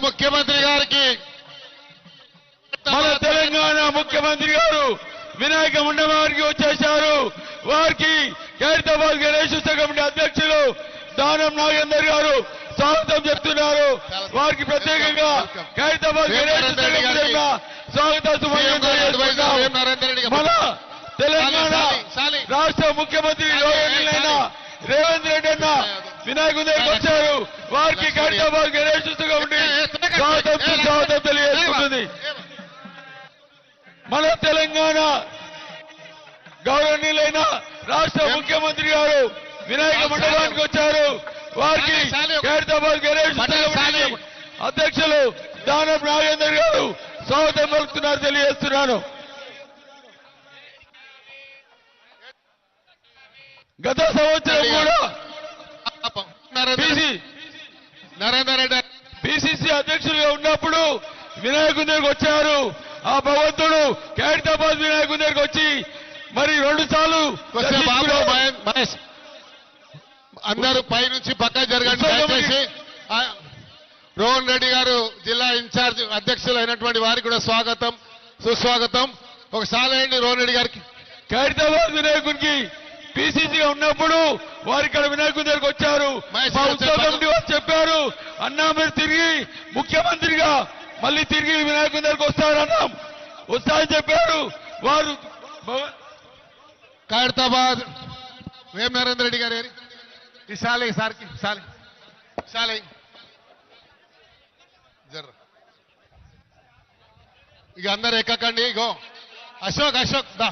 ముఖ్యమంత్రి గారికి మన తెలంగాణ ముఖ్యమంత్రి గారు వినాయక మండపానికి వచ్చేశారు. వారికి ఖైరతాబాద్ గణేష్ ఉత్సవ కమిటీ అధ్యక్షులు దానం నాగేందర్ గారు స్వాగతం చెప్తున్నారు. వారికి ప్రత్యేకంగా ఖైరతాబాద్ గణేష్ ఉత్సవ కమిటీ స్వాగతం మన తెలంగాణ రాష్ట్ర ముఖ్యమంత్రి రేవంత్ రెడ్డి అన్న వినాయకుడి దగ్గరికి వచ్చారు. వారికి ఖైరతాబాద్ గణేష్ ఉత్సవ కమిటీ స్వాగతం తెలియజేస్తుంది. మన తెలంగాణ గౌరవనీయులైన రాష్ట్ర ముఖ్యమంత్రి గారు వినాయక మండపానికి వచ్చారు. వారికి ఖైరతాబాద్ గణేష్ అధ్యక్షులు దానం నాగేందర్ గారు స్వాగతం పలుకుతున్నారు తెలియజేస్తున్నాను. గత సంవత్సరం కూడా నరేందర్ రెడ్డి పిసిసి అధ్యక్షులుగా ఉన్నప్పుడు వినాయకుడి దగ్గరికి వచ్చారు. ఆ భగవంతుడు ఖైరతాబాద్ వినాయకుడి దగ్గరికి వచ్చి మరి 2 సార్లు అందరూ పై నుంచి పక్క జరగండి. దయచేసి రోహన్ రెడ్డి గారు జిల్లా ఇన్ఛార్జ్ అధ్యక్షులు అయినటువంటి వారికి కూడా స్వాగతం సుస్వాగతం. ఒకసారి అయింది రోహన్ రెడ్డి గారికి. ఖైరతాబాద్ వినాయకుడికి పిసిసిగా ఉన్నప్పుడు వారు ఇక్కడ వినాయకుడి దగ్గరికి వచ్చారు. మా ఉత్సవ కమిటీ వారు చెప్పారు, అన్నా మీరు తిరిగి ముఖ్యమంత్రిగా మళ్ళీ తిరిగి వినాయకుడి దగ్గరికి వస్తారన్నాం. వస్తారని చెప్పారు వారు. ఖైరతాబాద్ వేం నరేందర్ రెడ్డి గారు ఈసారి సార్కి సాలి జర్ర ఇక అందరు ఎక్కకండి. ఇగో అశోక్ దా